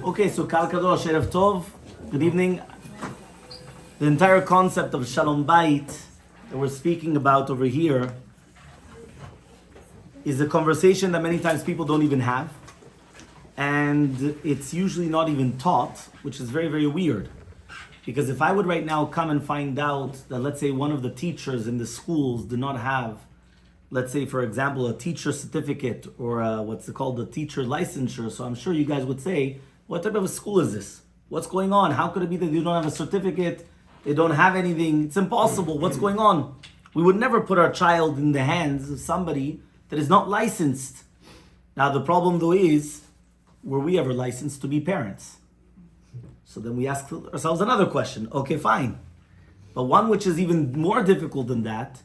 Okay, so Kal Kadosh, Erev Tov, good evening. The entire concept of Shalom Bayit that we're speaking about over here is a conversation that many times people don't even have. And it's usually not even taught, which is very, very weird. Because if I would right now come and find out that, let's say, one of the teachers in the schools do not have, let's say, for example, a teacher certificate or what's it called, the teacher licensure. So I'm sure you guys would say, what type of a school is this? What's going on? How could it be that they don't have a certificate? They don't have anything. It's impossible. What's going on? We would never put our child in the hands of somebody that is not licensed. Now, the problem though is, were we ever licensed to be parents? So then we ask ourselves another question. Okay, fine. But one which is even more difficult than that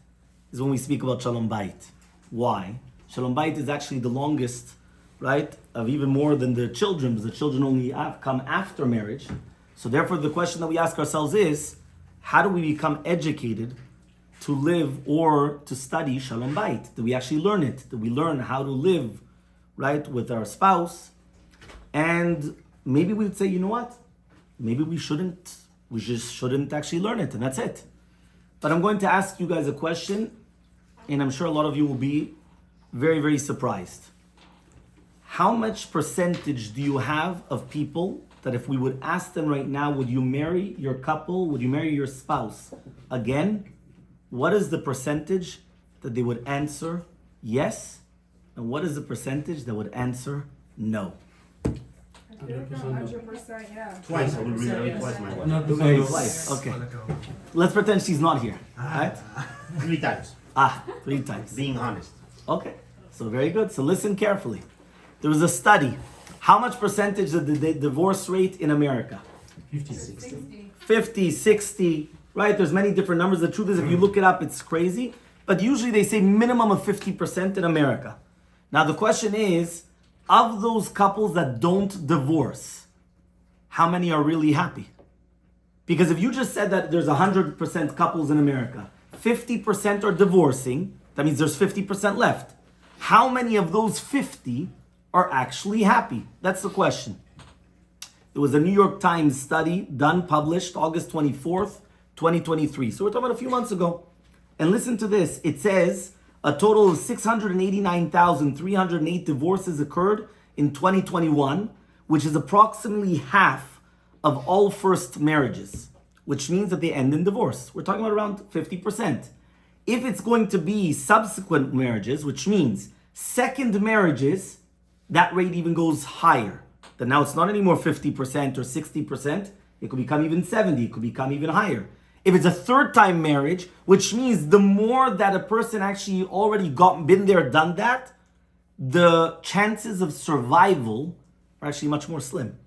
is when we speak about Shalom Bayit. Why? Shalom Bayit is actually the longest, right, of even more than the children, because the children only come after marriage. So therefore the question that we ask ourselves is, how do we become educated to live or to study Shalom Bayit? Do we actually learn it? Do we learn how to live, right, with our spouse? And maybe we would say, you know what? Maybe we just shouldn't actually learn it, and that's it. But I'm going to ask you guys a question, and I'm sure a lot of you will be very, very surprised. How much percentage do you have of people that if we would ask them right now, would you marry your couple, would you marry your spouse again? What is the percentage that they would answer yes? And what is the percentage that would answer no? 100%, yeah. Twice, I will read it twice, my wife. Not Twice, okay. Let's pretend she's not here, right? 3 times. 3 times. Being honest. Okay, so very good. So listen carefully. There was a study. How much percentage of the divorce rate in America? 50-60. 50, 60, right? There's many different numbers. The truth is, if you look it up, it's crazy. But usually they say minimum of 50% in America. Now the question is, of those couples that don't divorce, how many are really happy? Because if you just said that there's 100% couples in America, 50% are divorcing, that means there's 50% left. How many of those 50 are actually happy? That's the question. It was a New York Times study done, published August 24th, 2023. So we're talking about a few months ago. And listen to this. It says a total of 689,308 divorces occurred in 2021, which is approximately half of all first marriages, which means that they end in divorce. We're talking about around 50%. If it's going to be subsequent marriages, which means second marriages, that rate even goes higher. That now it's not anymore 50% or 60%. It could become even 70. It could become even higher. If it's a third time marriage, which means the more that a person actually already been there, done that, the chances of survival are actually much more slim.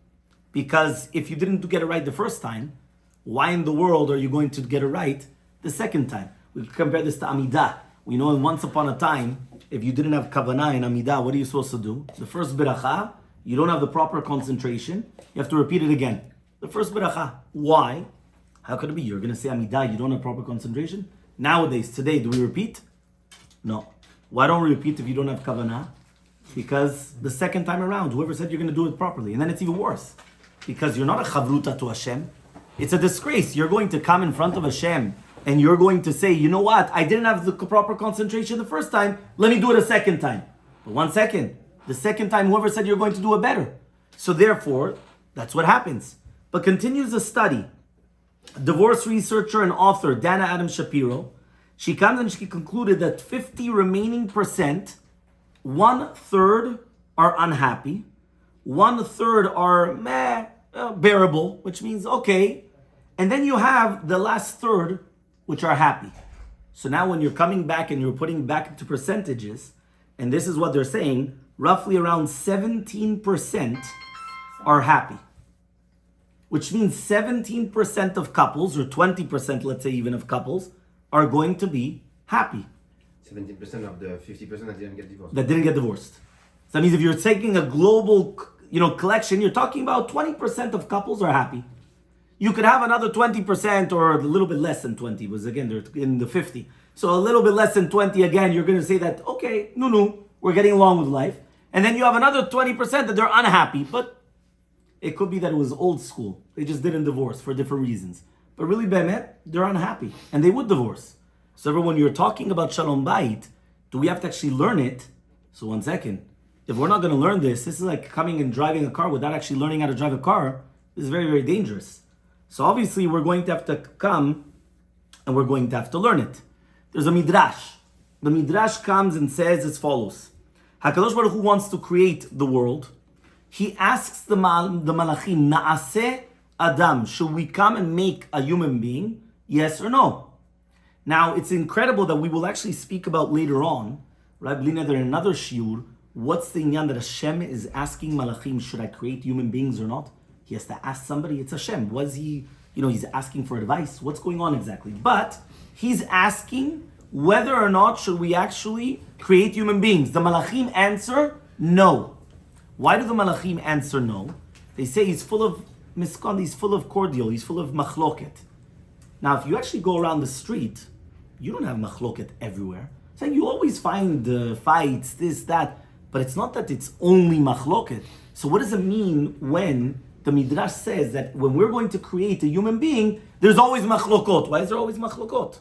Because if you didn't get it right the first time, why in the world are you going to get it right the second time? We compare this to Amidah. We know once upon a time, if you didn't have kavanah in Amidah, what are you supposed to do? The first beracha, you don't have the proper concentration, you have to repeat it again. The first beracha. Why? How could it be? You're going to say Amidah, you don't have proper concentration? Nowadays, today, do we repeat? No. Why don't we repeat if you don't have kavanah? Because the second time around, whoever said you're going to do it properly, and then it's even worse. Because you're not a chavruta to Hashem. It's a disgrace. You're going to come in front of Hashem and you're going to say, you know what? I didn't have the proper concentration the first time. Let me do it a second time. But 1 second. The second time, whoever said you're going to do it better. So therefore, that's what happens. But continues the study. Divorce researcher and author Dana Adam Shapiro, she comes and she concluded that 50 remaining percent, 1/3 are unhappy, 1/3 are bearable, which means okay, and then you have the last third, which are happy. So now when you're coming back and you're putting back into percentages, and this is what they're saying, roughly around 17% are happy. Which means 17% of couples, or 20%, let's say even of couples, are going to be happy. 17% of the 50% that didn't get divorced. That didn't get divorced. So that means if you're taking a global, collection, you're talking about 20% of couples are happy. You could have another 20% or a little bit less than 20, because again, they're in the 50. So a little bit less than 20, again, you're going to say that, okay, we're getting along with life. And then you have another 20% that they're unhappy, but It could be that it was old school. They just didn't divorce for different reasons. But really, Be'emet, they're unhappy. And they would divorce. So everyone, you're talking about Shalom Bayit, do we have to actually learn it? So one second. If we're not going to learn this is like coming and driving a car without actually learning how to drive a car. This is very, very dangerous. So obviously, we're going to have to come and we're going to have to learn it. There's a midrash. The midrash comes and says as follows. HaKadosh Baruch Hu wants to create the world. He asks the malachim, Na'aseh Adam, should we come and make a human being? Yes or no? Now, it's incredible that we will actually speak about later on, right, in another shiur, what's the inyan that Hashem is asking malachim, should I create human beings or not? He has to ask somebody, it's Hashem. Was he, he's asking for advice. What's going on exactly? But he's asking whether or not should we actually create human beings. The malachim answer, no. Why do the malachim answer no? They say he's full of miskon, he's full of cordial, he's full of machloket. Now, if you actually go around the street, you don't have machloket everywhere. It's like you always find fights, this, that, but it's not that it's only machloket. So what does it mean when the Midrash says that when we're going to create a human being, there's always machlokot? Why is there always machlokot?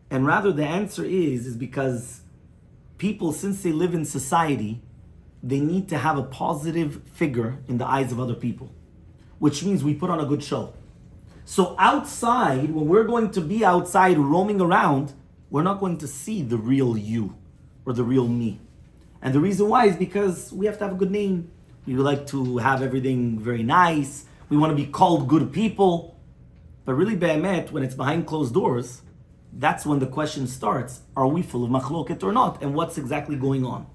And rather the answer is because people, since they live in society, they need to have a positive figure in the eyes of other people, which means we put on a good show. So outside, when we're going to be outside roaming around, we're not going to see the real you or the real me. And the reason why is because we have to have a good name. We like to have everything very nice. We want to be called good people. But really, be'emet, when it's behind closed doors, that's when the question starts. Are we full of machloket or not? And what's exactly going on?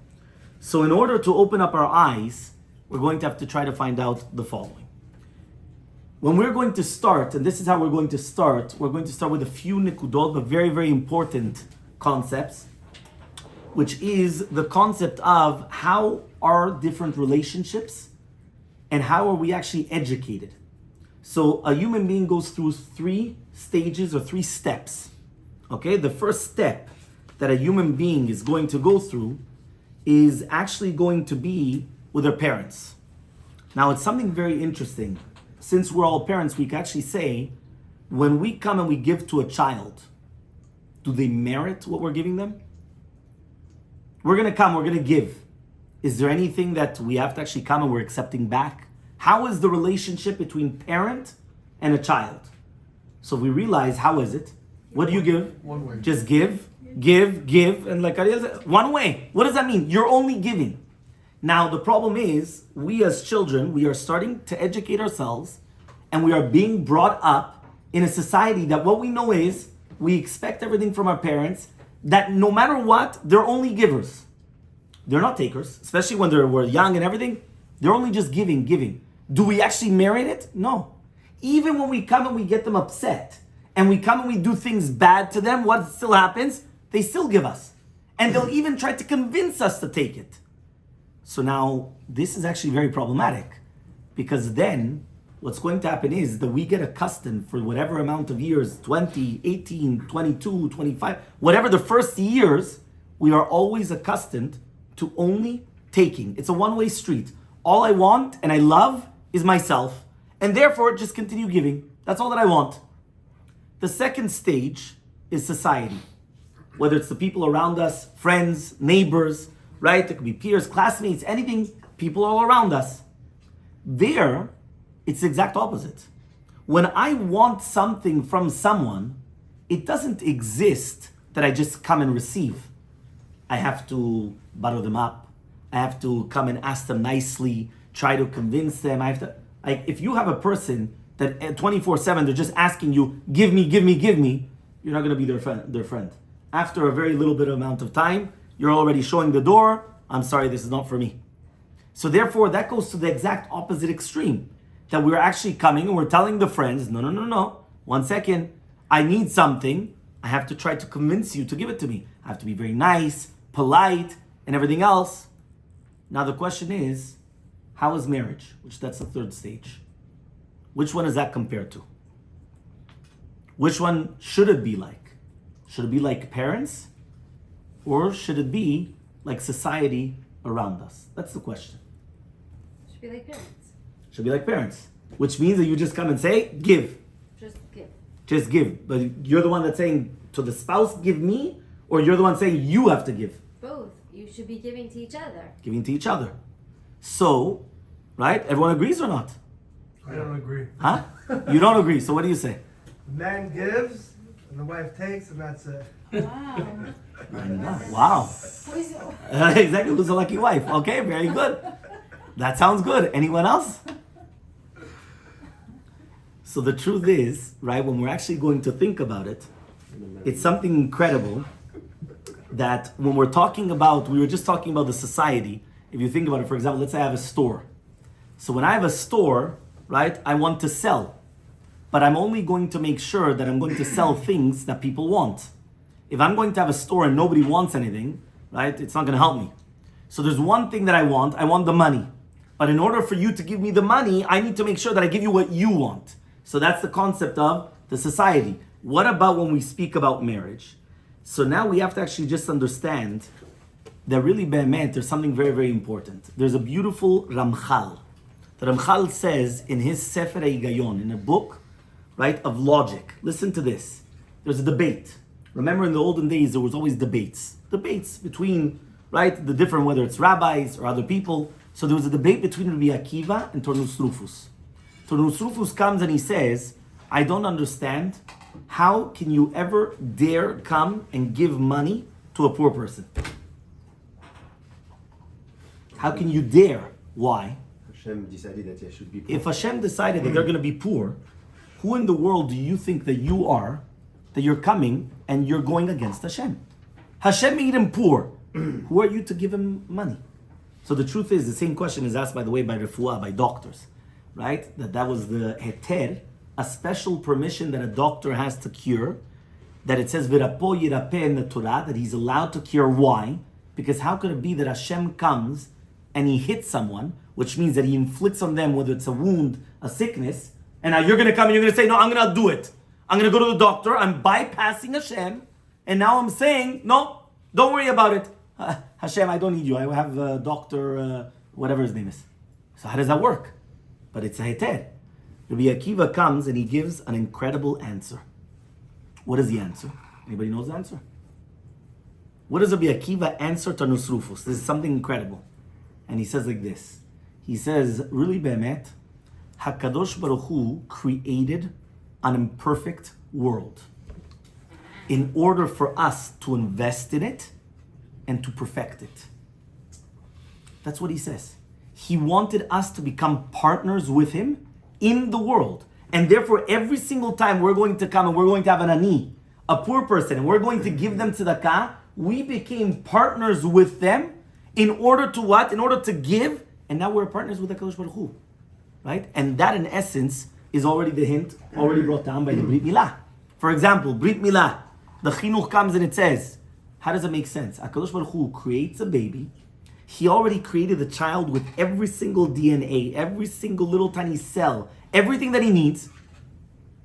So in order to open up our eyes, we're going to have to try to find out the following. When we're going to start, and this is how we're going to start with a few nikudot, but very, very important concepts, which is the concept of how are different relationships and how are we actually educated. So a human being goes through 3 stages or 3 steps. Okay, the first step that a human being is going to go through is actually going to be with their parents. Now, it's something very interesting. Since we're all parents, we can actually say, when we come and we give to a child, do they merit what we're giving them? We're going to come, we're going to give. Is there anything that we have to actually come and we're accepting back? How is the relationship between parent and a child? So we realize, how is it? What do you give? One way. Just give, and like Ariel said, one way. What does that mean? You're only giving. Now, the problem is, we as children, we are starting to educate ourselves, and we are being brought up in a society that what we know is, we expect everything from our parents, that no matter what, they're only givers. They're not takers, especially when we're young and everything. They're only just giving. Do we actually merit it? No. Even when we come and we get them upset, and we come and we do things bad to them, what still happens? They still give us. And they'll even try to convince us to take it. So now, this is actually very problematic. Because then, what's going to happen is that we get accustomed for whatever amount of years, 20, 18, 22, 25, whatever the first years, we are always accustomed to only taking. It's a one-way street. All I want and I love is myself. And therefore, just continue giving. That's all that I want. The second stage is society. Whether it's the people around us, friends, neighbors, right? It could be peers, classmates, anything, people all around us. There, it's the exact opposite. When I want something from someone, it doesn't exist that I just come and receive. I have to butter them up. I have to come and ask them nicely, try to convince them. If you have a person that 24/7, they're just asking you, give me, you're not going to be their friend. After a very little bit amount of time, you're already showing the door, I'm sorry, this is not for me. So therefore, that goes to the exact opposite extreme. That we're actually coming and we're telling the friends, no, 1 second, I need something, I have to try to convince you to give it to me. I have to be very nice, polite, and everything else. Now the question is, how is marriage? Which that's the third stage. Which one is that compared to? Which one should it be like? Should it be like parents? Or should it be like society around us? That's the question. Should be like parents. should be like parents, which means that you just come and say, give. Just give. Just give. But you're the one that's saying to the spouse, give me, or you're the one saying you have to give. Both. You should be giving to each other. Giving to each other. So, right? Everyone agrees or not? I don't agree. Huh? You don't agree. So what do you say? The man gives and the wife takes, and that's it. Wow. Wow. Exactly. Who's a lucky wife? Okay, very good. That sounds good. Anyone else? So the truth is, right, when we're actually going to think about it, it's something incredible that when we're talking about, we were just talking about the society. If you think about it, for example, let's say I have a store. So when I have a store, right, I want to sell. But I'm only going to make sure that I'm going to sell things that people want. If I'm going to have a store and nobody wants anything, right, it's not going to help me. So there's one thing that I want the money. But in order for you to give me the money, I need to make sure that I give you what you want. So that's the concept of the society. What about when we speak about marriage? So now we have to actually just understand that really, be'emet, there's something very, very important. There's a beautiful Ramchal. The Ramchal says in his Sefer HaHigayon, in a book, right, of logic. Listen to this. There's a debate. Remember in the olden days, there was always debates. Debates between, right, the different, whether it's rabbis or other people. So there was a debate between Rabbi Akiva and Turnus Rufus. Turnus Rufus comes and he says, I don't understand. How can you ever dare come and give money to a poor person? How can you dare? Why? Hashem decided that they should be poor. If Hashem decided that they're going to be poor, who in the world do you think that you are, that you're coming and you're going against Hashem? Hashem made him poor. Who are you to give him money? So the truth is, the same question is asked, by the way, by refuah, by doctors, right? That was the heter, a special permission that a doctor has to cure, that it says v'rapo yirapeh in the Torah, that he's allowed to cure. Why? Because how could it be that Hashem comes and he hits someone, which means that he inflicts on them, whether it's a wound, a sickness, and now you're going to come and you're going to say, no, I'm going to do it. I'm going to go to the doctor, I'm bypassing Hashem, and now I'm saying, no, don't worry about it. Hashem, I don't need you. I have a doctor, whatever his name is. So how does that work? But it's a heter. Rabbi Akiva comes and he gives an incredible answer. What is the answer? Anybody knows the answer? What does Rabbi Akiva answer to Turnus Rufus? This is something incredible. And he says like this. He says, really, be'emet, HaKadosh Baruch Hu created an imperfect world in order for us to invest in it and to perfect it. That's what he says. He wanted us to become partners with him in the world. And therefore, every single time we're going to come and we're going to have an ani, a poor person, and we're going to give them tzedakah, we became partners with them in order to what? In order to give, and now we're partners with the HaKadosh Baruch Hu. Right? And that in essence is already the hint, already brought down by the Brit Milah. For example, Brit Milah, the chinuch comes and it says, how does it make sense? HaKadosh Baruch Hu creates a baby. He already created the child with every single DNA, every single little tiny cell, everything that he needs.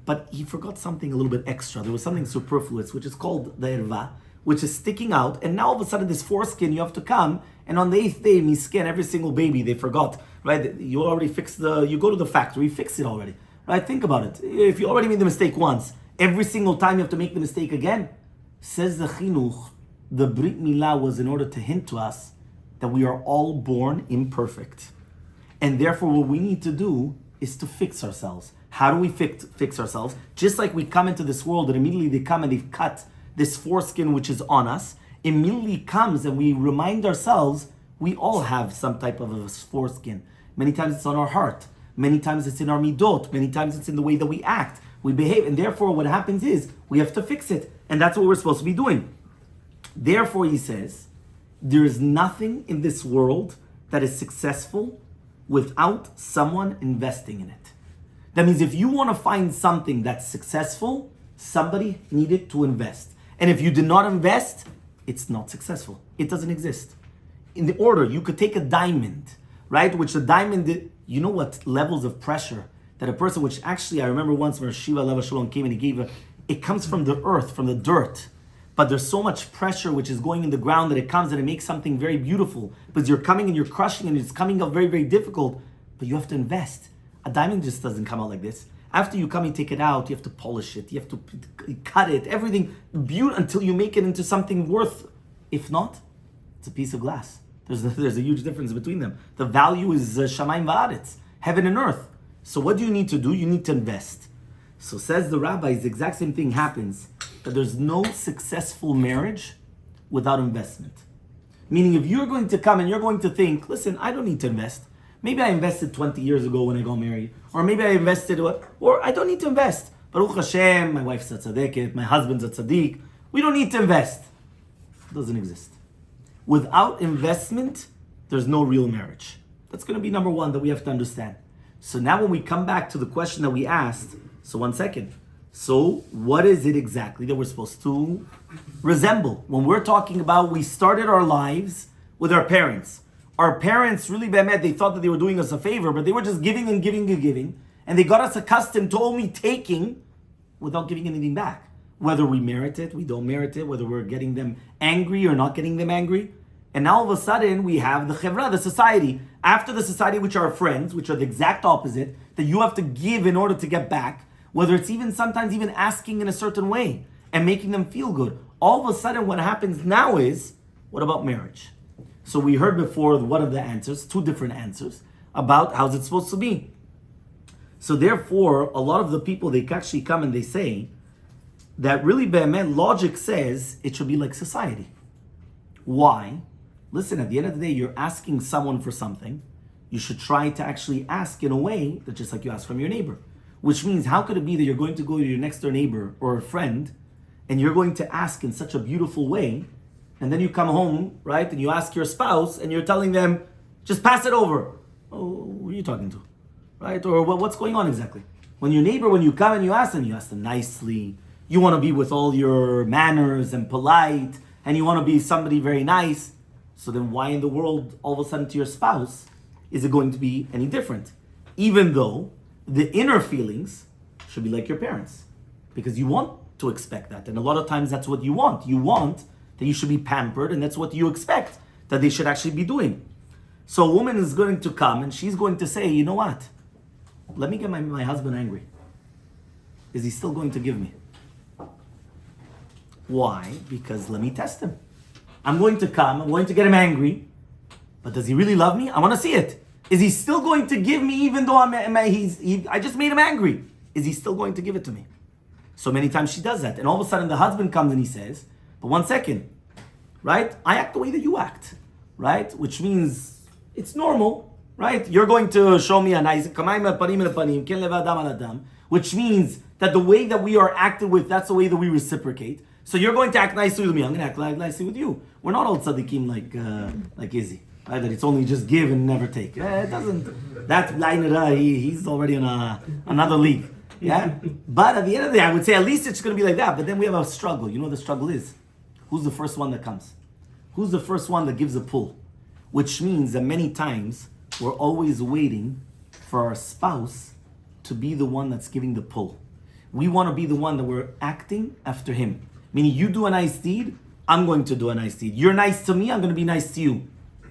But he forgot something a little bit extra. There was something superfluous, which is called the erva, which is sticking out. And now all of a sudden this foreskin, you have to come. And on the 8th day, misken, every single baby, they forgot, right? You already fixed you go to the factory, fix it already, right? Think about it. If you already made the mistake once, every single time you have to make the mistake again. Says the chinuch, the Brit Milah was in order to hint to us that we are all born imperfect. And therefore what we need to do is to fix ourselves. How do we fix ourselves? Just like we come into this world and immediately they come and they've cut this foreskin which is on us, immediately comes and we remind ourselves we all have some type of a foreskin. Many times it's on our heart. Many times it's in our midot. Many times it's in the way that we act, we behave. And therefore what happens is we have to fix it. And that's what we're supposed to be doing. Therefore, he says, there is nothing in this world that is successful without someone investing in it. That means if you want to find something that's successful, somebody needed to invest. And if you did not invest, it's not successful. It doesn't exist. In the order, you could take a diamond, right? Which the diamond, you know what levels of pressure that a person, which actually I remember once when Shiva Leva Shalom came and he gave it comes from the earth, from the dirt. But there's so much pressure which is going in the ground that it comes and it makes something very beautiful. Because you're coming and you're crushing and it's coming up very, very difficult. But you have to invest. A diamond just doesn't come out like this. After you come, you take it out, you have to polish it, you have to cut it, everything, until you make it into something worth. If not, it's a piece of glass. There's a huge difference between them. The value is shamayim va'aretz, heaven and earth. So what do you need to do? You need to invest. So says the rabbis, the exact same thing happens, that there's no successful marriage without investment. Meaning if you're going to come and you're going to think, listen, I don't need to invest. Maybe I invested 20 years ago when I got married. Or maybe I invested, or I don't need to invest. Baruch Hashem, my wife's a tzaddiket, my husband's a tzaddik. We don't need to invest. It doesn't exist. Without investment, there's no real marriage. That's going to be number one that we have to understand. So now when we come back to the question that we asked, so one second. So what is it exactly that we're supposed to resemble? When we're talking about we started our lives with our parents. Our parents really, they thought that they were doing us a favor, but they were just giving and giving and giving. And they got us accustomed to only taking without giving anything back. Whether we merit it, we don't merit it, whether we're getting them angry or not getting them angry. And now all of a sudden we have the chevra, the society. After the society, which are our friends, which are the exact opposite, that you have to give in order to get back. Whether it's even sometimes even asking in a certain way and making them feel good. All of a sudden what happens now is, what about marriage? So we heard before one of the answers, two different answers, about how's it supposed to be. So therefore, a lot of the people, they actually come and they say that really, be'emet, logic says it should be like society. Why? Listen, at the end of the day, you're asking someone for something. You should try to actually ask in a way that just like you ask from your neighbor. Which means, how could it be that you're going to go to your next door neighbor or a friend and you're going to ask in such a beautiful way, and then you come home, right, and you ask your spouse and you're telling them, just pass it over. Oh, who are you talking to? Right? Or what's going on exactly? When your neighbor, when you come and you ask them nicely, you want to be with all your manners and polite, and you want to be somebody very nice. So then why in the world, all of a sudden to your spouse, is it going to be any different? Even though the inner feelings should be like your parents, because you want to expect that, and a lot of times that's what you want. You want that you should be pampered, and that's what you expect that they should actually be doing. So a woman is going to come and she's going to say, you know what? Let me get my husband angry. Is he still going to give me? Why? Because let me test him. I'm going to come, I'm going to get him angry, but does he really love me? I want to see it. Is he still going to give me even though I just made him angry? Is he still going to give it to me? So many times she does that. And all of a sudden the husband comes and he says, but 1 second, right? I act the way that you act, right? Which means it's normal, right? You're going to show me a nice, which means that the way that we are acted with, that's the way that we reciprocate. So you're going to act nicely with me, I'm going to act nicely with you. We're not all tzaddikim like Izzy. Right, that it's only just give and never take. It doesn't. That he's already in another league. Yeah. But at the end of the day, I would say at least it's going to be like that. But then we have a struggle. You know what the struggle is? Who's the first one that comes? Who's the first one that gives a pull? Which means that many times we're always waiting for our spouse to be the one that's giving the pull. We want to be the one that we're acting after him. Meaning you do a nice deed, I'm going to do a nice deed. You're nice to me, I'm going to be nice to you.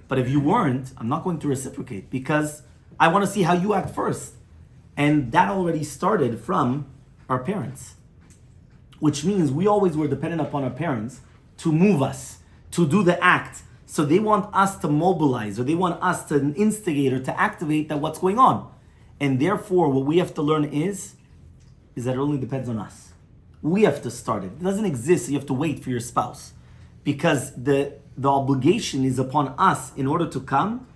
But if you weren't, I'm not going to reciprocate because I want to see how you act first. And that already started from our parents. Which means we always were dependent upon our parents to move us, to do the act. So they want us to mobilize, or they want us to instigate or to activate that what's going on. And therefore, what we have to learn is that it only depends on us. We have to start it. It doesn't exist, so you have to wait for your spouse. Because the obligation is upon us in order to come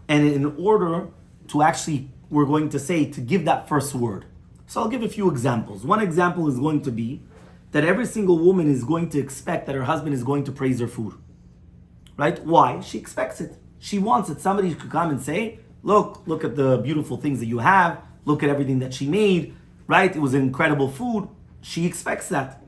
and in order to actually, we're going to say, to give that first word. So I'll give a few examples. One example is going to be that every single woman is going to expect that her husband is going to praise her food. Right? Why? She expects it. She wants it. Somebody could come and say, look at the beautiful things that you have. Look at everything that she made. Right? It was incredible food. She expects that.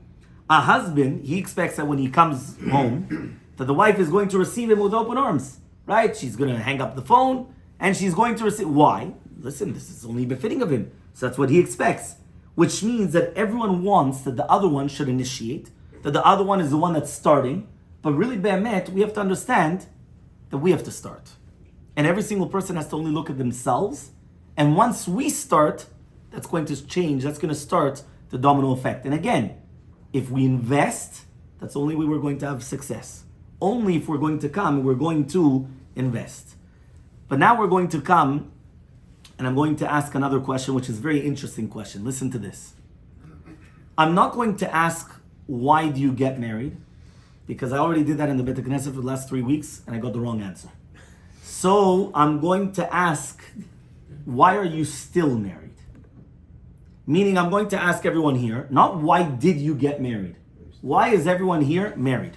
A husband, he expects that when he comes home, that the wife is going to receive him with open arms, right? She's going to hang up the phone, and she's going to receive. Why? Listen, this is only befitting of him. So that's what he expects. Which means that everyone wants that the other one should initiate, that the other one is the one that's starting. But really, be'emet, we have to understand that we have to start. And every single person has to only look at themselves And once we start, that's going to change. That's going to start the domino effect. And again, if we invest, that's the only way we're going to have success. Only if we're going to come, we're going to invest. But now we're going to come, and I'm going to ask another question, which is a very interesting question. Listen to this. I'm not going to ask, why do you get married? Because I already did that in the Beit Knesset for the last 3 weeks, and I got the wrong answer. So I'm going to ask, why are you still married? Meaning I'm going to ask everyone here, not why did you get married? Why is everyone here married?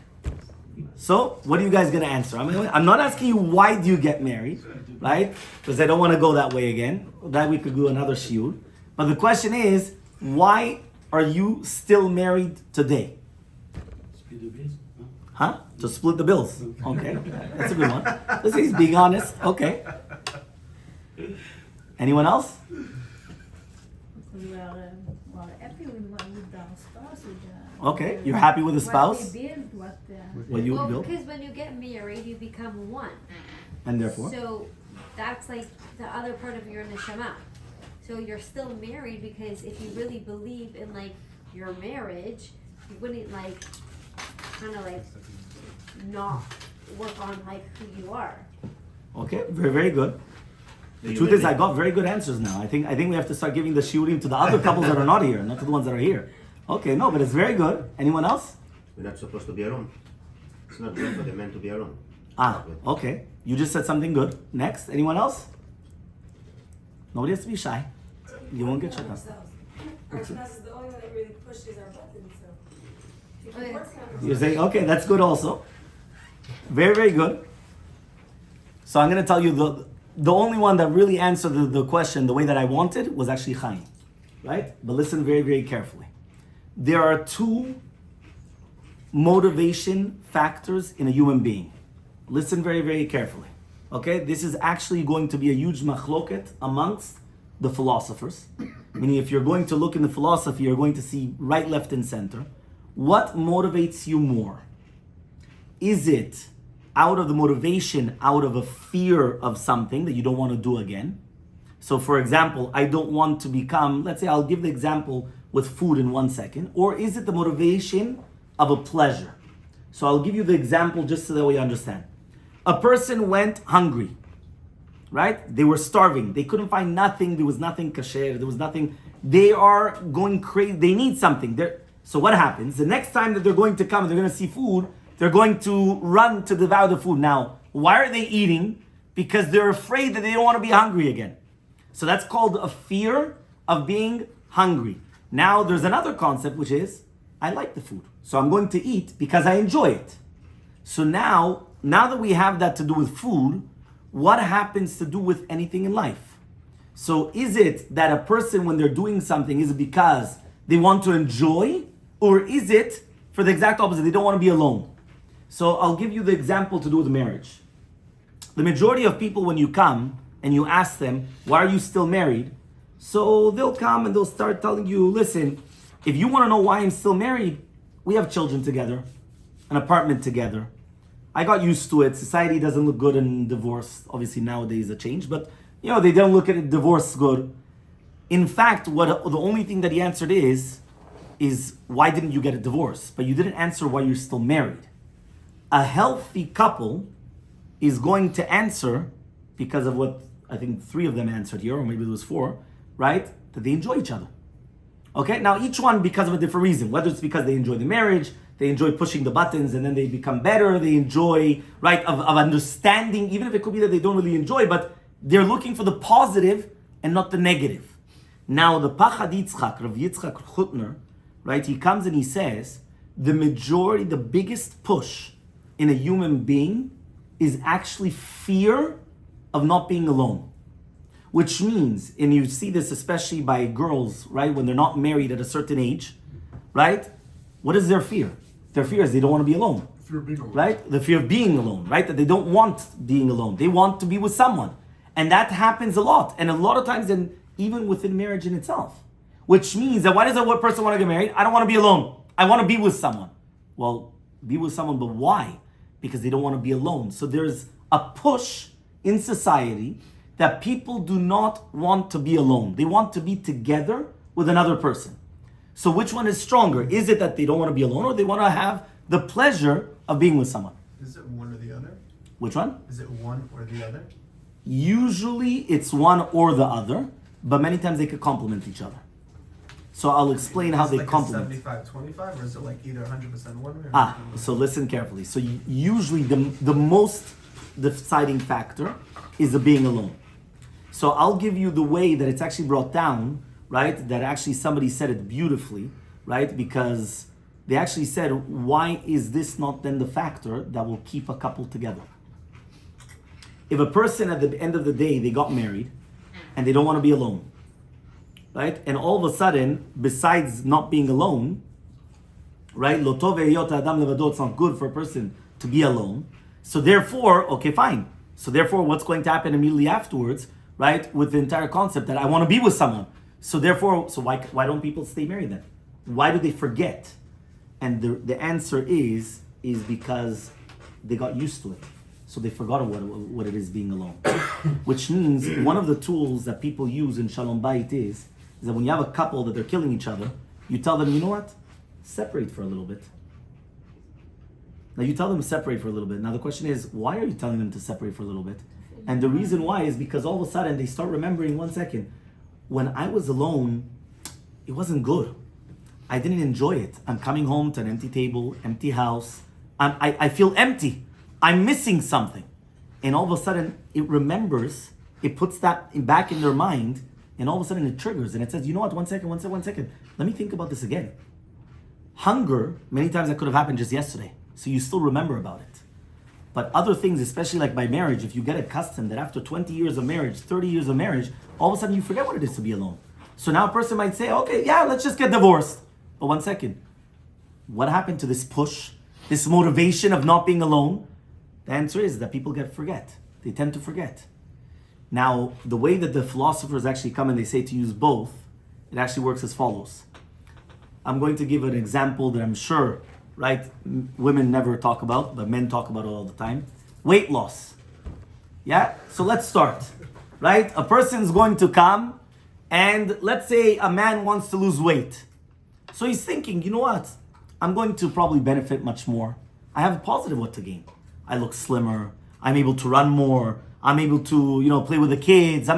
So what are you guys going to answer? I'm not asking you why do you get married, right? Because I don't want to go that way again. That we could do another shiur. But the question is, why are you still married today? Huh? To split the bills. Okay, that's a good one. Listen, he's being honest. Okay. Anyone else? We are happy with our spouse. Okay, you're happy with the spouse? What we build, What you Well, built? because when you get married, you become one. And therefore? So that's like the other part of your neshama. So you're still married because if you really believe in like your marriage, you wouldn't like kind of like not work on like who you are. Okay, very, very good. The truth is, I got very good answers now. I think we have to start giving the shiurim to the other couples that are not here, not to the ones that are here. Okay, no, but it's very good. Anyone else? We're not supposed to be alone. It's not good for the man to be alone. Ah, okay. You just said something good. Next, anyone else? Nobody has to be shy. You won't get shut down. Our spouse is the only one that really pushes our buttons, so if you Okay. work on it. You're saying, okay, that's good also. Very, very good. So I'm going to tell you the only one that really answered the question the way that I wanted was actually Chaim, right? But listen very, very carefully. There are two motivation factors in a human being. Listen very, very carefully. Okay? This is actually going to be a huge machloket amongst the philosophers. Meaning if you're going to look in the philosophy, you're going to see right, left, and center. What motivates you more? Is it out of the motivation, out of a fear of something that you don't want to do again? So for example, I don't want to become, let's say I'll give the example with food in 1 second, or is it the motivation of a pleasure? So I'll give you the example just so that we understand. A person went hungry, right? They were starving. They couldn't find nothing. There was nothing kasher. There was nothing. They are going crazy. They need something. So what happens? The next time that they're going to come and they're going to see food, they're going to run to devour the food. Now, why are they eating? Because they're afraid that they don't want to be hungry again. So that's called a fear of being hungry. Now, there's another concept, which is, I like the food. So I'm going to eat because I enjoy it. So now that we have that to do with food, what happens to do with anything in life? So is it that a person, when they're doing something, is it because they want to enjoy? Or is it for the exact opposite? They don't want to be alone. So I'll give you the example to do with marriage. The majority of people, when you come and you ask them, why are you still married? So they'll come and they'll start telling you, listen, if you want to know why I'm still married, we have children together, an apartment together. I got used to it. Society doesn't look good in divorce. Obviously nowadays a change, but they don't look at it, divorce good. In fact, the only thing that he answered is why didn't you get a divorce? But you didn't answer why you're still married. A healthy couple is going to answer because of what I think 3 of them answered here, or maybe there was 4, right? That they enjoy each other. Okay, now each one because of a different reason, whether it's because they enjoy the marriage, they enjoy pushing the buttons and then they become better, they enjoy, right, of understanding, even if it could be that they don't really enjoy, but they're looking for the positive and not the negative. Now the Pachad Yitzchak, Rav Yitzchak Chutner, right, he comes and he says, the biggest push in a human being is actually fear of not being alone. Which means, and you see this especially by girls, right, when they're not married at a certain age, right? What is their fear? Their fear is they don't want to be alone. Fear of being alone. Right? The fear of being alone, right? That they don't want being alone. They want to be with someone. And that happens a lot. And a lot of times, even within marriage in itself. Which means that why does a person want to get married? I don't want to be alone. I want to be with someone. Well, be with someone, but why? Because they don't want to be alone. So there's a push in society that people do not want to be alone. They want to be together with another person. So which one is stronger? Is it that they don't want to be alone, or they want to have the pleasure of being with someone? Is it one or the other? Which one? Is it one or the other? Usually it's one or the other, but many times they could complement each other. So I'll explain how Is it they like complement. 75-25, or is it like either 100% one way or 100% So listen carefully. So usually the most deciding factor is the being alone. So I'll give you the way that it's actually brought down, right? That actually somebody said it beautifully, right? Because they actually said, why is this not then the factor that will keep a couple together? If a person at the end of the day, they got married and they don't want to be alone, right? And all of a sudden, besides not being alone, right? Lo tov heyot ha'adam levado, it's not good for a person to be alone. So therefore, okay, fine. So therefore, what's going to happen immediately afterwards, right? With the entire concept that I want to be with someone. So therefore, why don't people stay married then? Why do they forget? And the answer is because they got used to it. So they forgot what it is being alone. Which means one of the tools that people use in Shalom Bayit is that when you have a couple that they're killing each other, you tell them, you know what? Separate for a little bit. Now you tell them to separate for a little bit. Now the question is, why are you telling them to separate for a little bit? And the reason why is because all of a sudden they start remembering, 1 second, when I was alone, it wasn't good. I didn't enjoy it. I'm coming home to an empty table, empty house. I feel empty. I'm missing something. And all of a sudden, it remembers, it puts that back in their mind, and all of a sudden it triggers, and it says, you know what, 1 second. Let me think about this again. Hunger, many times that could have happened just yesterday, so you still remember about it. But other things, especially like by marriage, if you get accustomed that after 20 years of marriage, 30 years of marriage, all of a sudden you forget what it is to be alone. So now a person might say, okay, yeah, let's just get divorced. But 1 second, what happened to this push, this motivation of not being alone? The answer is that people forget. They tend to forget. Now, the way that the philosophers actually come and they say to use both, it actually works as follows. I'm going to give an example that I'm sure, right, women never talk about, but men talk about it all the time. Weight loss. Yeah? So let's start, right? A person's going to come, and let's say a man wants to lose weight. So he's thinking, you know what? I'm going to probably benefit much more. I have a positive what to gain. I look slimmer. I'm able to run more. I'm able to, play with the kids.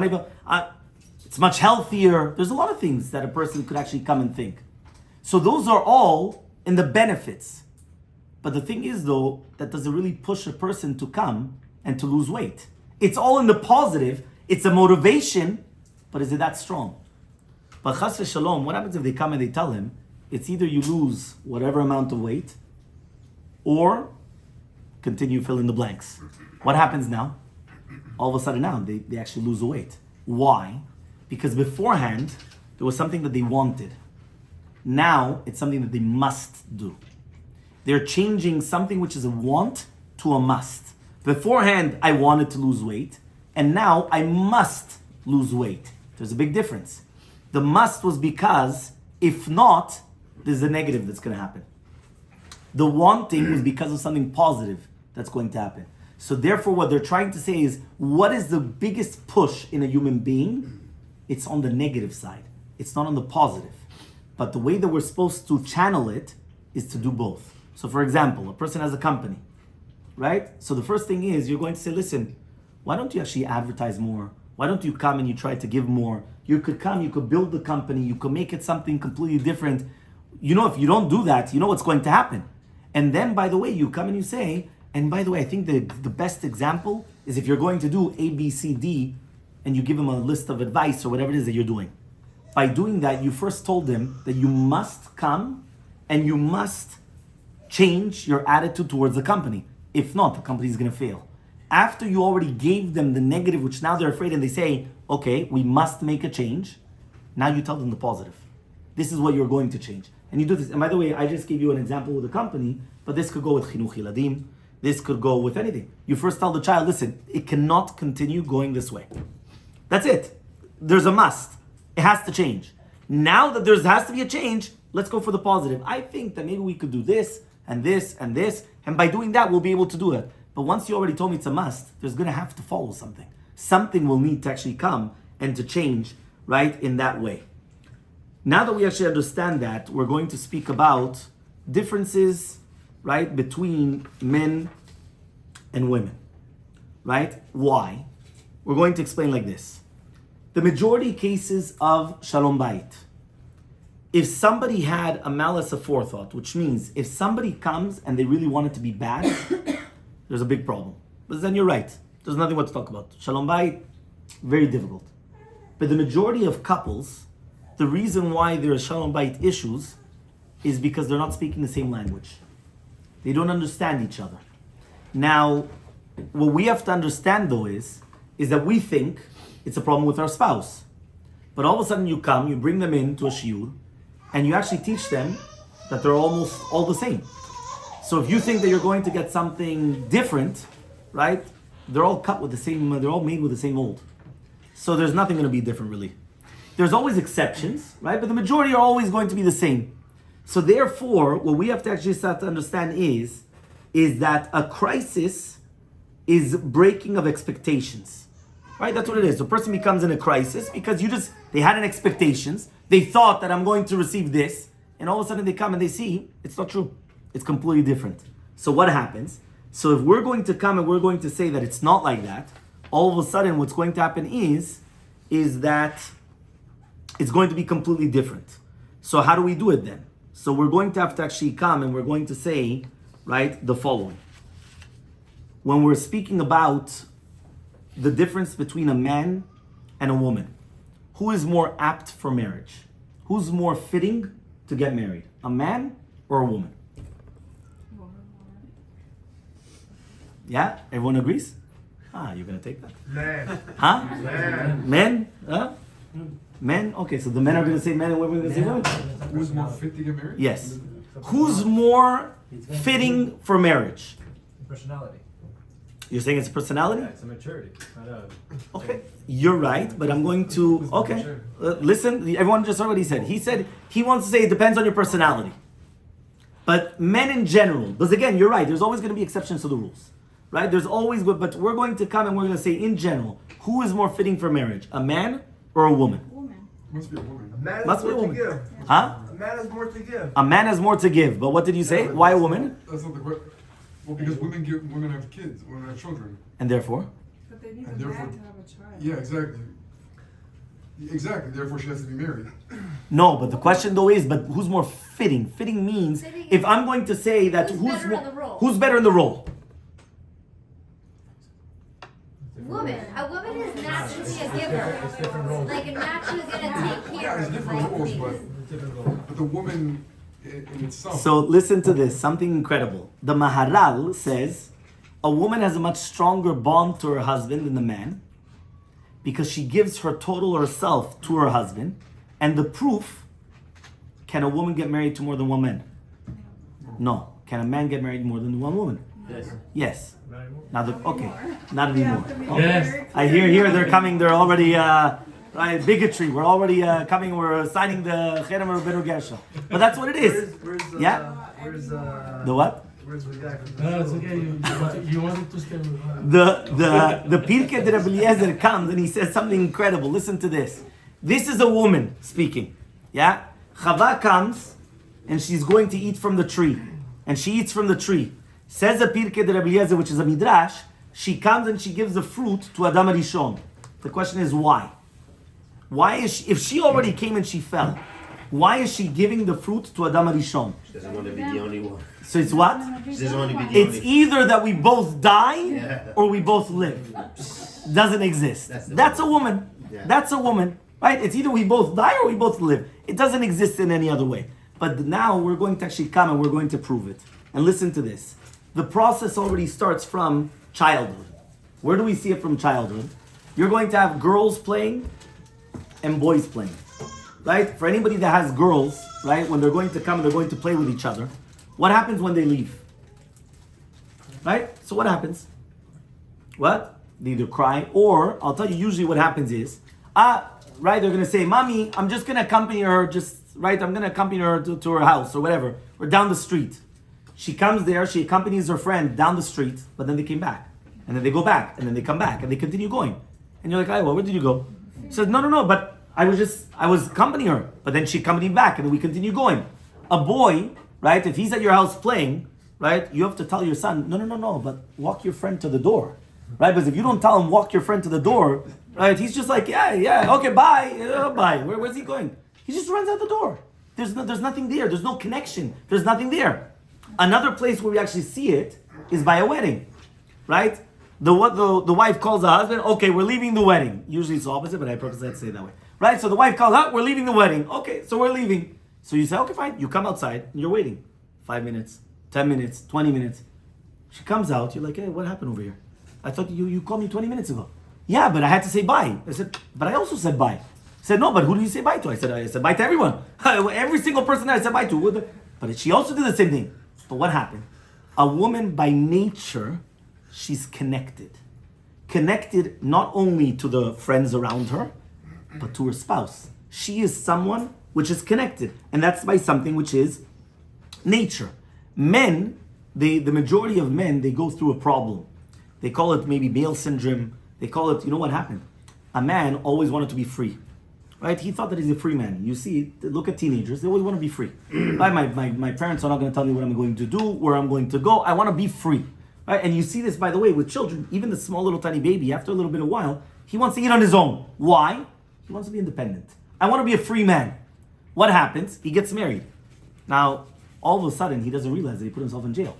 It's much healthier. There's a lot of things that a person could actually come and think. So those are all in the benefits. But the thing is, though, that doesn't really push a person to come and to lose weight. It's all in the positive. It's a motivation, but is it that strong? But chas v'shalom, what happens if they come and they tell him, it's either you lose whatever amount of weight, or continue fill in the blanks. What happens now? All of a sudden now, they actually lose the weight. Why? Because beforehand, there was something that they wanted. Now, it's something that they must do. They're changing something which is a want to a must. Beforehand, I wanted to lose weight, and now I must lose weight. There's a big difference. The must was because, if not, there's a negative that's going to happen. The wanting was because of something positive that's going to happen. So therefore, what they're trying to say is, what is the biggest push in a human being? It's on the negative side. It's not on the positive. But the way that we're supposed to channel it is to do both. So for example, a person has a company, right? So the first thing is, you're going to say, listen, why don't you actually advertise more? Why don't you come and you try to give more? You could come, you could build the company, you could make it something completely different. If you don't do that, you know what's going to happen. And then, by the way, you come and you say, and by the way, I think the best example is if you're going to do A, B, C, D, and you give them a list of advice or whatever it is that you're doing. By doing that, you first told them that you must come and you must change your attitude towards the company. If not, the company is going to fail. After you already gave them the negative, which now they're afraid, and they say, okay, we must make a change, now you tell them the positive. This is what you're going to change. And you do this. And by the way, I just gave you an example with a company, but this could go with chinuch hiladim. This could go with anything. You first tell the child, listen, it cannot continue going this way. That's it. There's a must. It has to change. Now that there has to be a change, let's go for the positive. I think that maybe we could do this and this and this, and by doing that, we'll be able to do it. But once you already told me it's a must, there's going to have to follow something. something will need to actually come and to change, right, in that way. Now that we actually understand that, we're going to speak about differences, right, between men and women, right? Why? We're going to explain like this. The majority cases of Shalom Bayit, if somebody had a malice aforethought, which means if somebody comes and they really want it to be bad, there's a big problem. But then you're right. There's nothing what to talk about. Shalom Bayit, very difficult. But the majority of couples, the reason why there are Shalom Bayit issues is because they're not speaking the same language. They don't understand each other. Now, what we have to understand though is that we think it's a problem with our spouse. But all of a sudden you come, you bring them into a shiur, and you actually teach them that they're almost all the same. So if you think that you're going to get something different, right? They're all cut with the same, they're all made with the same mold. So there's nothing going to be different really. There's always exceptions, right? But the majority are always going to be the same. So therefore, what we have to actually start to understand is that a crisis is breaking of expectations, right? That's what it is. The person becomes in a crisis because they had an expectations. They thought that I'm going to receive this, and all of a sudden they come and they see it's not true. It's completely different. So what happens? So if we're going to come and we're going to say that it's not like that, all of a sudden what's going to happen is that it's going to be completely different. So how do we do it then? So we're going to have to actually come and we're going to say, right, the following. When we're speaking about the difference between a man and a woman, who is more apt for marriage? Who's more fitting to get married? A man or a woman? Yeah? Everyone agrees? You're going to take that? Man. Huh? Man. Men? Huh? Men? Okay, so the men are going to say men and women are going to say women? Who's more fit to get married? Yes. Who's more fitting for marriage? Personality. You're saying it's personality? Yeah, it's a maturity. Not a... Okay, you're right, but I'm going to... Okay, listen, everyone just heard what he said. He said he wants to say it depends on your personality. But men in general, because again, you're right, there's always going to be exceptions to the rules. Right? There's always... But we're going to come and we're going to say in general, who is more fitting for marriage? A man or a woman? Woman. Must be a woman. A man Must has be a more woman. to give. Huh? A man has more to give. A man has more to give. But what did you say? Why a woman? That's not the question. Well, because women have kids, women have children. And therefore? But they need And a therefore- man to have a child. Yeah, exactly. Exactly. Therefore, she has to be married. No, but the question though is, but who's more fitting? Fitting means, Fitting if is- I'm going to say that Who's better in the role? who's better in the role? Woman. A woman is naturally a giver. It's different roles. Like a naturally gonna take care Yeah, it's of different like roles, things. Different role. but the woman in itself. So listen to this, something incredible. The Maharal says a woman has a much stronger bond to her husband than the man because she gives her total herself to her husband. And the proof, can a woman get married to more than one man? No. Can a man get married to more than one woman? Yes. Yes. Not anymore. Now okay, not anymore. Okay. Yes. I hear they're coming, they're already, right, bigotry. We're already coming, we're signing the Cherem Rabbeinu Gersha. But that's what it is. Where's Yeah? The what? Where's the guy from the No, it's okay. You wanted to stay with her. The Pirkei de Rabbi Eliezer comes and he says something incredible. Listen to this. This is a woman speaking. Yeah? Chava comes and she's going to eat from the tree. And she eats from the tree. Says the Pirkei de Rabbi Eliezer, which is a midrash, she comes and she gives the fruit to Adam Rishon. The question is why? Why is she, if she already came and she fell, why is she giving the fruit to Adam Rishon? She doesn't want to be the only one. So it's what? She doesn't want to be the It's only either that we both die or we both live. Doesn't exist. That's a woman. Yeah. That's a woman. Right? It's either we both die or we both live. It doesn't exist in any other way. But now we're going to actually come and we're going to prove it. And listen to this. The process already starts from childhood. Where do we see it from childhood? You're going to have girls playing and boys playing. Right? For anybody that has girls, right, when they're going to come and they're going to play with each other, what happens when they leave? Right? So what happens? What? They either cry, or I'll tell you usually what happens is, right, they're gonna say, Mommy, I'm just gonna accompany her, I'm gonna accompany her to her house or whatever, or down the street. She comes there, she accompanies her friend down the street, but then they came back. And then they go back, and then they come back, and they continue going. And you're like, well, where did you go? She says, no, but I was accompanying her. But then she accompanied back, and then we continue going. A boy, right, if he's at your house playing, right, you have to tell your son, no, but walk your friend to the door. Right? Because if you don't tell him, walk your friend to the door, right, he's just like, yeah, okay, bye, bye. Where's he going? He just runs out the door. There's nothing there. There's no connection. There's nothing there. Another place where we actually see it is by a wedding, right? The wife calls the husband, okay, we're leaving the wedding. Usually it's the opposite, but I purposely had to say it that way. Right? So the wife calls out, we're leaving the wedding. Okay, so we're leaving. So you say, okay, fine. You come outside and you're waiting. 5 minutes, 10 minutes, 20 minutes. She comes out, you're like, hey, what happened over here? I thought you called me 20 minutes ago. Yeah, but I had to say bye. I said, but I also said bye. I said, no, but who do you say bye to? I said bye to everyone. Every single person that I said bye to. But she also did the same thing. But what happened? A woman by nature, she's connected. Connected not only to the friends around her, but to her spouse. She is someone which is connected. And that's by something which is nature. Men, the majority of men, they go through a problem. They call it maybe male syndrome. They call it, you know what happened? A man always wanted to be free. Right? He thought that he's a free man. You see, look at teenagers. They always want to be free. Right? My parents are not going to tell me what I'm going to do, where I'm going to go. I want to be free. Right? And you see this, by the way, with children. Even the small little tiny baby, after a little bit of while, he wants to eat on his own. Why? He wants to be independent. I want to be a free man. What happens? He gets married. Now, all of a sudden, he doesn't realize that he put himself in jail.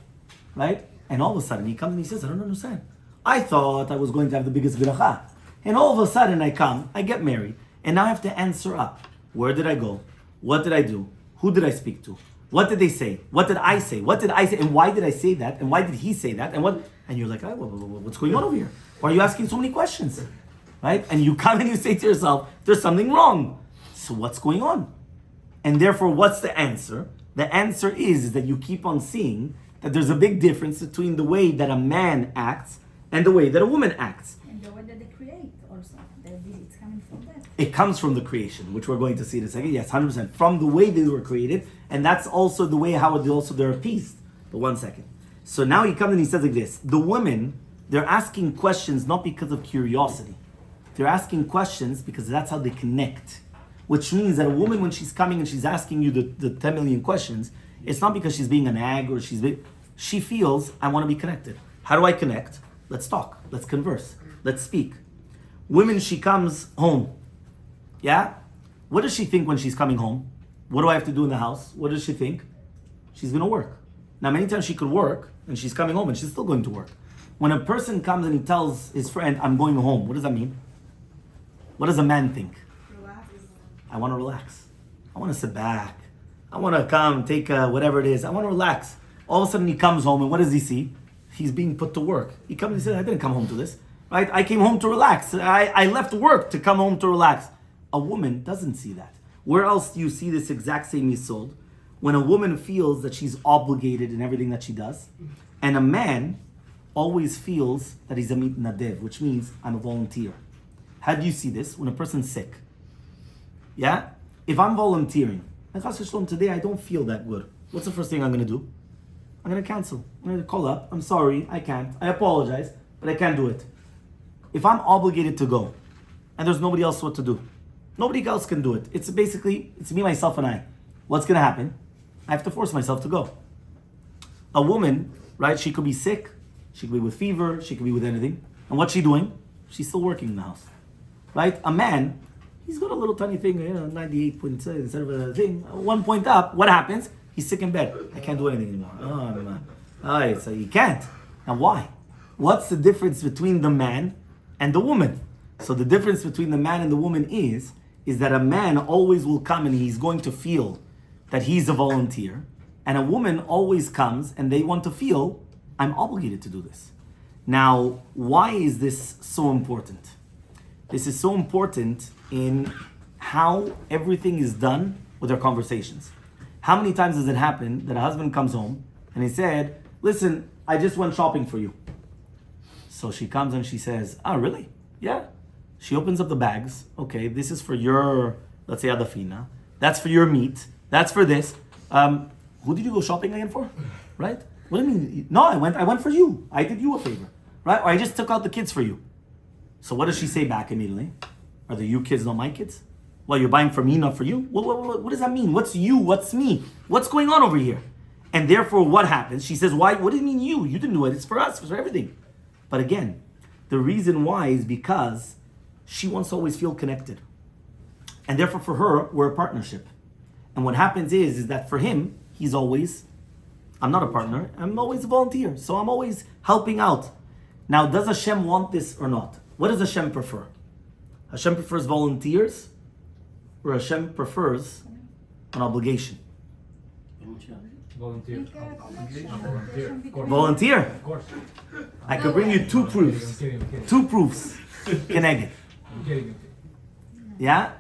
Right? And all of a sudden, he comes and he says, I don't understand. I thought I was going to have the biggest biracha. And all of a sudden, I come, I get married. And now I have to answer up. Where did I go? What did I do? Who did I speak to? What did they say? What did I say? What did I say? And why did I say that? And why did he say that? And what? And you're like, what's going on over here? Why are you asking so many questions? Right? And you come and you say to yourself, there's something wrong. So what's going on? And therefore, what's the answer? The answer is that you keep on seeing that there's a big difference between the way that a man acts and the way that a woman acts. And the way that they create also. It's coming from that. It comes from the creation, which we're going to see in a second. Yes, 100%. From the way they were created. And that's also the way how they're appeased. But 1 second. So now he comes and he says like this. The women, they're asking questions not because of curiosity. They're asking questions because that's how they connect. Which means that a woman, when she's coming and she's asking you the 10 million questions, it's not because she's being a nag or she feels, I want to be connected. How do I connect? Let's talk. Let's converse. Let's speak. Women, she comes home. Yeah? What does she think when she's coming home? What do I have to do in the house? What does she think? She's going to work. Now, many times she could work and she's coming home and she's still going to work. When a person comes and he tells his friend, I'm going home, what does that mean? What does a man think? Relax. I want to relax. I want to sit back. I want to come, take whatever it is. I want to relax. All of a sudden he comes home and what does he see? He's being put to work. He comes and says, I didn't come home to this. Right? I came home to relax. I left work to come home to relax. A woman doesn't see that. Where else do you see this exact same yisod? When a woman feels that she's obligated in everything that she does, and a man always feels that he's a mitnadev, which means I'm a volunteer. How do you see this? When a person's sick. Yeah? If I'm volunteering, like today I don't feel that good. What's the first thing I'm going to do? I'm going to cancel. I'm going to call up. I'm sorry, I can't. I apologize, but I can't do it. If I'm obligated to go, and there's nobody else what to do, nobody else can do it. It's me, myself, and I. What's going to happen? I have to force myself to go. A woman, right, she could be sick, she could be with fever, she could be with anything. And what's she doing? She's still working in the house. Right? A man, he's got a little tiny thing, 98 points instead of a thing, 1 point up. What happens? He's sick in bed. I can't do anything anymore. So you can't. Now why? What's the difference between the man and the woman? So the difference between the man and the woman is that a man always will come and he's going to feel that he's a volunteer, and a woman always comes and they want to feel, I'm obligated to do this. Now, why is this so important? This is so important in how everything is done with our conversations. How many times does it happen that a husband comes home and he said, listen, I just went shopping for you. So she comes and she says, oh, really? Yeah. She opens up the bags. Okay, this is for your, let's say, adafina. That's for your meat. That's for this. Who did you go shopping again for? Right? What do you mean? No, I went for you. I did you a favor. Right? Or I just took out the kids for you. So what does she say back immediately? Are the you kids not my kids? Well, you're buying for me, not for you? What does that mean? What's you? What's me? What's going on over here? And therefore, what happens? She says, why? What do you mean you? You didn't do it. It's for us. It's for everything. But again, the reason why is because she wants to always feel connected. And therefore, for her, we're a partnership. And what happens is that for him, he's always, I'm not a partner. I'm always a volunteer. So I'm always helping out. Now, does Hashem want this or not? What does Hashem prefer? Hashem prefers volunteers, or Hashem prefers an obligation? Volunteer. Volunteer. Of course. I could bring you two proofs. I'm kidding. Two proofs. Keneged. I'm kidding. Yeah?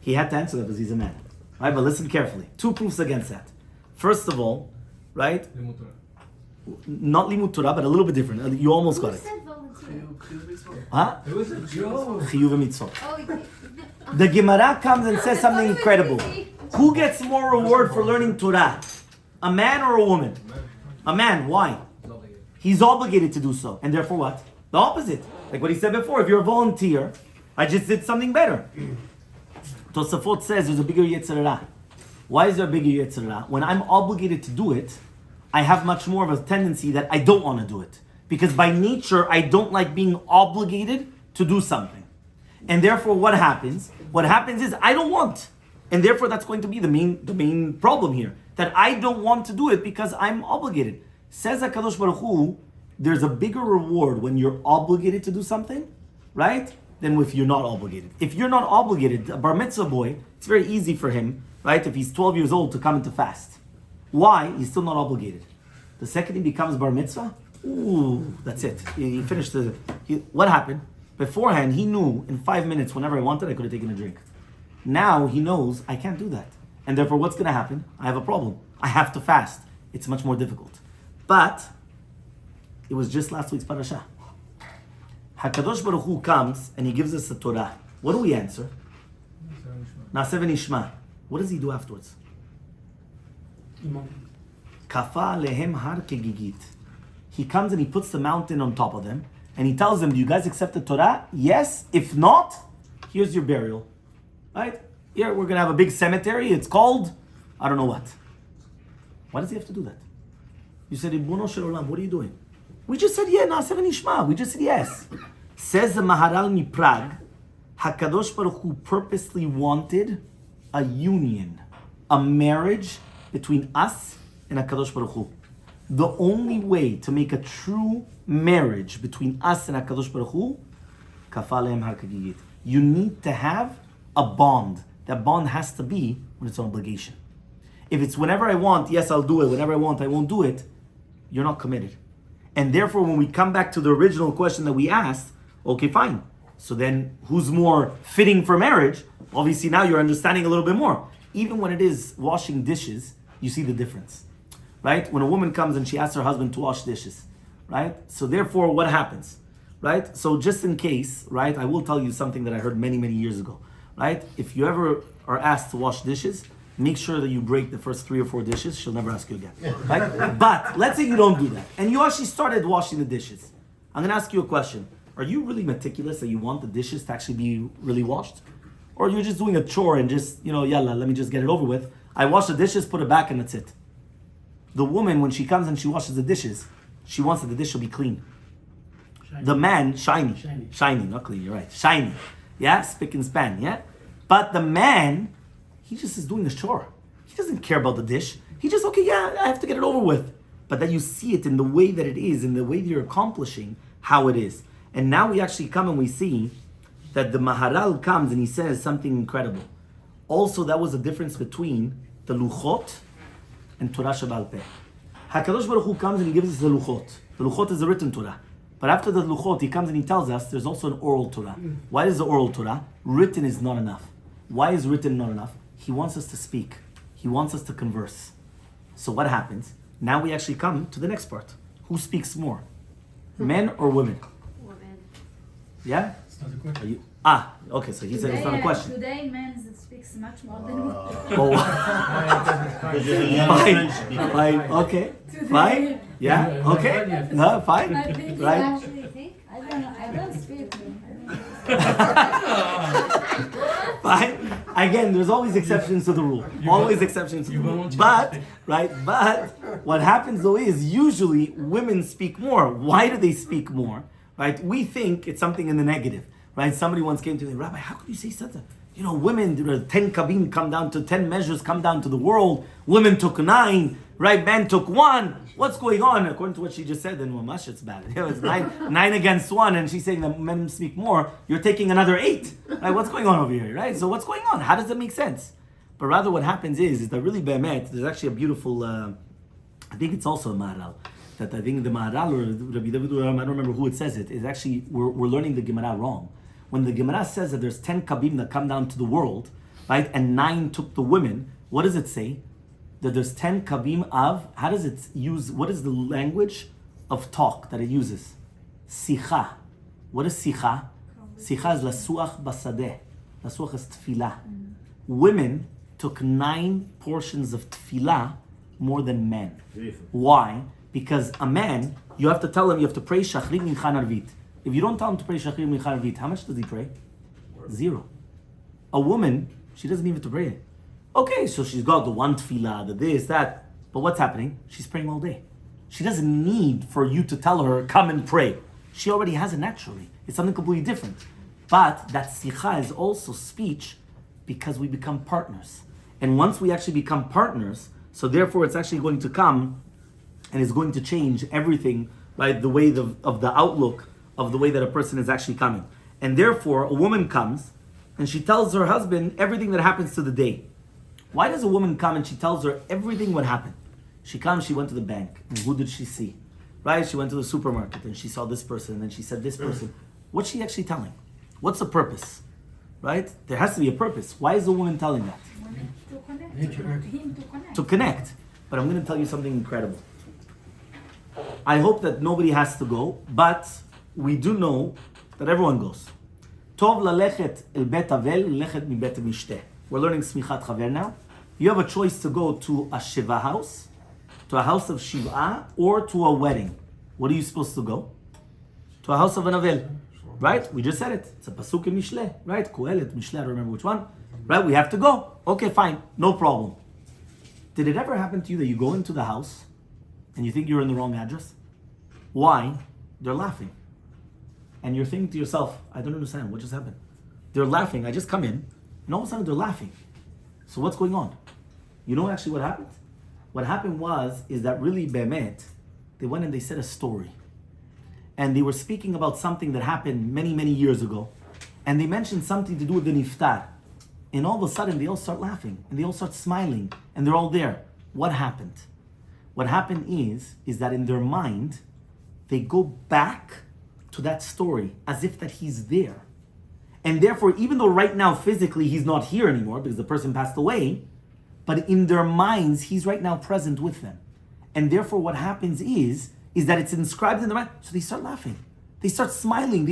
He had to answer that because he's a man. Right? But listen carefully. Two proofs against that. First of all, right? Not limud Torah, but a little bit different. You almost got Who it. said volunteer? Huh? It was a joke. Chiyuv mitzvot. Oh, The Gemara comes and says something incredible. Who gets more reward for learning Torah? A man or a woman? A man. Why? He's obligated to do so. And therefore what? The opposite. Like what he said before. If you're a volunteer, I just did something better. Tosafot says there's a bigger Yetzer Hara. Why is there a bigger Yetzer Hara? When I'm obligated to do it, I have much more of a tendency that I don't want to do it. Because by nature, I don't like being obligated to do something. And therefore, what happens? What happens is I don't want. And therefore, that's going to be the main problem here. That I don't want to do it because I'm obligated. Says HaKadosh Baruch Hu, there's a bigger reward when you're obligated to do something, right? Than if you're not obligated. If you're not obligated, a bar mitzvah boy, it's very easy for him, right? If he's 12 years old to come into fast. Why? He's still not obligated. The second he becomes bar mitzvah, ooh, that's it. He finished what happened? Beforehand, he knew in 5 minutes, whenever I wanted, I could have taken a drink. Now he knows I can't do that. And therefore, what's going to happen? I have a problem. I have to fast. It's much more difficult. But it was just last week's parasha. HaKadosh Baruch Hu comes and he gives us the Torah. What do we answer? Na'aseh v'nishma. What does he do afterwards? Kafa lehem har kegigit. He comes and he puts the mountain on top of them and he tells them, do you guys accept the Torah? Yes. If not, here's your burial. Right? Here we're going to have a big cemetery. It's called, I don't know what. Why does he have to do that? You said, Ribono shel olam, what are you doing? We just said, yeah, na'aseh v'nishma. We just said yes. Says the Maharal mi Prague, HaKadosh Baruch Hu purposely wanted a union, a marriage between us and HaKadosh Baruch Hu. The only way to make a true marriage between us and HaKadosh Baruch Hu, kafa lehem har kegigit. You need to have a bond. That bond has to be when it's an obligation. If it's whenever I want, yes, I'll do it. Whenever I want, I won't do it. You're not committed. And therefore, when we come back to the original question that we asked, okay, fine. So then, who's more fitting for marriage? Obviously, now you're understanding a little bit more. Even when it is washing dishes, you see the difference, right? When a woman comes and she asks her husband to wash dishes, right? So therefore, what happens, right? So just in case, right, I will tell you something that I heard many, many years ago, right? If you ever are asked to wash dishes, make sure that you break the first 3 or 4 dishes. She'll never ask you again, right? But let's say you don't do that, and you actually started washing the dishes. I'm gonna ask you a question. Are you really meticulous that you want the dishes to actually be really washed? Or you're just doing a chore and just, yalla, let me just get it over with. I wash the dishes, put it back, and that's it. The woman, when she comes and she washes the dishes, she wants that the dish will be clean. Shiny. The man, shiny, not clean, you're right, shiny. Yeah, spick and span, yeah? But the man, he just is doing a chore. He doesn't care about the dish. He just, okay, yeah, I have to get it over with. But that you see it in the way that it is, in the way that you're accomplishing how it is. And now we actually come and we see that the Maharal comes and he says something incredible. Also, that was the difference between the Luchot and Torah Sheba'al Peh. HaKadosh Baruch Hu comes and he gives us the Luchot. The Luchot is the written Torah. But after the Luchot, he comes and he tells us there's also an oral Torah. Why is the oral Torah? Written is not enough. Why is written not enough? He wants us to speak. He wants us to converse. So what happens? Now we actually come to the next part. Who speaks more? Men or women? Woman. Yeah? It's not a question. Are you? Okay, so he said it's not a question. Today, men speaks much more than women. Oh, fine, okay, fine, yeah, okay, no, fine, I think right? Actually think? I don't speak. Fine. Again, there's always exceptions to the rule. Always exceptions to the rule. But what happens though is usually women speak more. Why do they speak more? Right? We think it's something in the negative. Right? Somebody once came to me, Rabbi, how can you say such a, women, 10 kabim come down to 10 measures come down to the world. Women took 9, right? Men took 1. What's going on? According to what she just said, then mamash, it's bad. It's 9 against 1, and she's saying that men speak more. You're taking another 8. Right? What's going on over here, right? So what's going on? How does that make sense? But rather what happens is that really be'emet, there's actually a beautiful, I think it's also a Maharal, that I think the Maharal or Rabbi David, I don't remember who it says it, is actually, we're learning the Gemara wrong. When the Gemara says that there's 10 kabim that come down to the world, right, and 9 took the women, what does it say? That there's 10 kabim of, how does it use, what is the language of talk that it uses? Sicha. What is sicha? Sicha is lasuach basadeh. Lasuach is tefillah. Women took 9 portions of tefillah more than men. Beautiful. Why? Because a man, you have to tell him, you have to pray shachrit mincha arvit. If you don't tell him to pray shachrit mincha arvit, how much does he pray? 0. A woman, she doesn't even have to pray it. Okay, so she's got the one tefillah, the this, that. But what's happening? She's praying all day. She doesn't need for you to tell her, come and pray. She already has it naturally. It's something completely different. But that sicha is also speech because we become partners. And once we actually become partners, so therefore it's actually going to come and it's going to change everything by the way of the outlook of the way that a person is actually coming. And therefore, a woman comes and she tells her husband everything that happens to the day. Why does a woman come and she tells her everything what happened? She comes, she went to the bank, and who did she see? Right? She went to the supermarket and she saw this person and then she said this person. What's she actually telling? What's the purpose? Right? There has to be a purpose. Why is a woman telling that? To connect. Him to connect. To connect. But I'm going to tell you something incredible. I hope that nobody has to go, but we do know that everyone goes. Tov lalechet el bet avel, lechet mi bet mishteh. We're learning smichat chaver now. You have a choice to go to a shiva house, to a house of shiva, or to a wedding. What are you supposed to go? To a house of an avel. Right? We just said it. It's a pasuk in Mishleh. Right? Kohelet, Mishleh, I don't remember which one. Right? We have to go. Okay, fine. No problem. Did it ever happen to you that you go into the house and you think you're in the wrong address? Why? They're laughing. And you're thinking to yourself, I don't understand. What just happened? They're laughing. I just come in and all of a sudden they're laughing. So what's going on? You know actually what happened? What happened is that really Be'emet, they went and they said a story. And they were speaking about something that happened many, many years ago. And they mentioned something to do with the niftar. And all of a sudden, they all start laughing. And they all start smiling. And they're all there. What happened? What happened is that in their mind, they go back to that story as if that he's there. And therefore, even though right now, physically, he's not here anymore because the person passed away, but in their minds, he's right now present with them. And therefore, what happens is that it's inscribed in their mind. So they start laughing. They start smiling.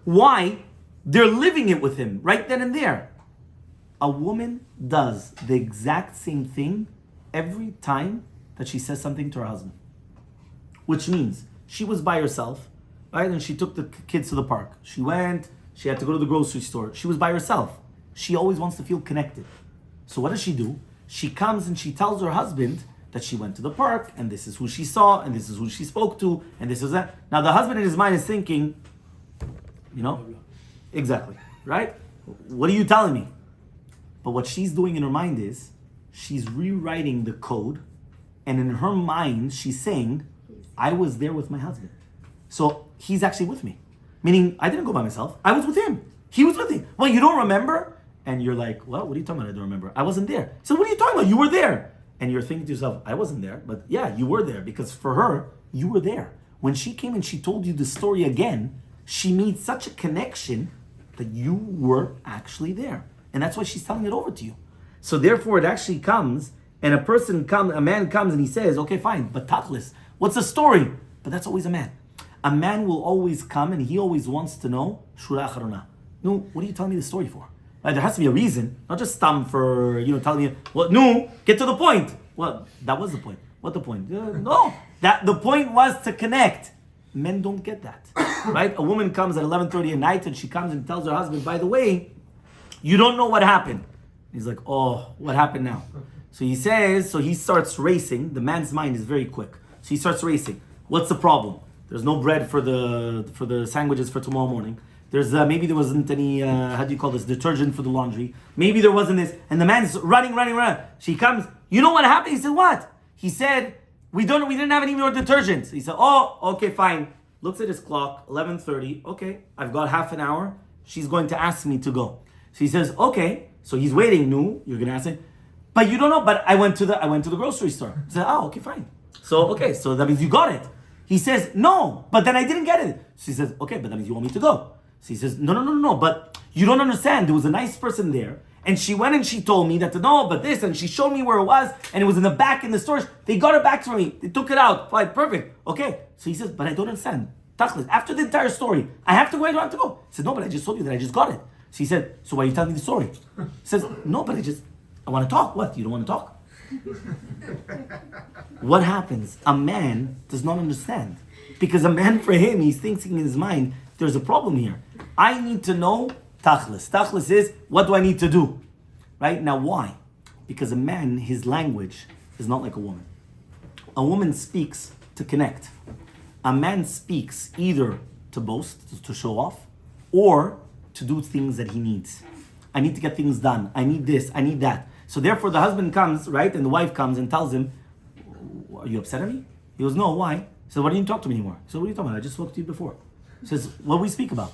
Why? They're living it with him right then and there. A woman does the exact same thing every time that she says something to her husband. Which means she was by herself, right? And she took the kids to the park. She went, she had to go to the grocery store. She was by herself. She always wants to feel connected. So what does she do? She comes and she tells her husband that she went to the park, and this is who she saw, and this is who she spoke to, and this is that. Now the husband in his mind is thinking, exactly, right? What are you telling me? But what she's doing in her mind is, she's rewriting the code, and in her mind, she's saying, I was there with my husband. So he's actually with me. Meaning, I didn't go by myself, I was with him. He was with me. Well, you don't remember? And you're like, well, what are you talking about? I don't remember. I wasn't there. So what are you talking about? You were there. And you're thinking to yourself, I wasn't there, but yeah, you were there, because for her, you were there. When she came and she told you the story again, she made such a connection that you were actually there. And that's why she's telling it over to you. So therefore it actually comes, and a man comes and he says, okay, fine, but tachlis, what's the story? But that's always a man. A man will always come and he always wants to know, shura acharona. No, what are you telling me the story for? There has to be a reason, not just for telling me, well, no, get to the point. Well, that was the point. What the point? No, the point was to connect. Men don't get that, right? A woman comes at 11:30 at night and she comes and tells her husband, by the way, you don't know what happened. He's like, oh, what happened now? So he says, so he starts racing. The man's mind is very quick. So he starts racing. What's the problem? There's no bread for the sandwiches for tomorrow morning. There's maybe there wasn't any detergent for the laundry. Maybe there wasn't this. And the man's running. She comes. You know what happened? He said, what? He said, we didn't have any more detergents. He said, oh, okay, fine. Looks at his clock, 11:30. Okay, I've got half an hour. She's going to ask me to go. So he says, okay. So he's waiting. No, you're gonna ask him. But you don't know. But I went to the grocery store. He said, oh, okay, fine. So that means you got it. He says, no, but then I didn't get it. She says, okay, but that means you want me to go. So he says, no, but you don't understand. There was a nice person there, and she went and she told me that no, but this, and she showed me where it was, and it was in the back in the storage. They got it back for me. They took it out. Fine, perfect. Okay. So he says, but I don't understand. Tachlis, after the entire story, I have to go, I don't have to go. He said, no, but I just told you that I just got it. So he said, so why are you telling me the story? He says, no, but I want to talk. What? You don't want to talk? What happens? A man does not understand. Because a man, for him, he's thinking in his mind, there's a problem here. I need to know tachlis. Tachlis is, what do I need to do? Right? Now, why? Because a man, his language is not like a woman. A woman speaks to connect. A man speaks either to boast, to show off, or to do things that he needs. I need to get things done. I need this. I need that. So therefore, the husband comes, right? And the wife comes and tells him, are you upset at me? He goes, no, why? He says, why didn't you talk to me anymore? He says, what are you talking about? I just spoke to you before. He says, what did we speak about?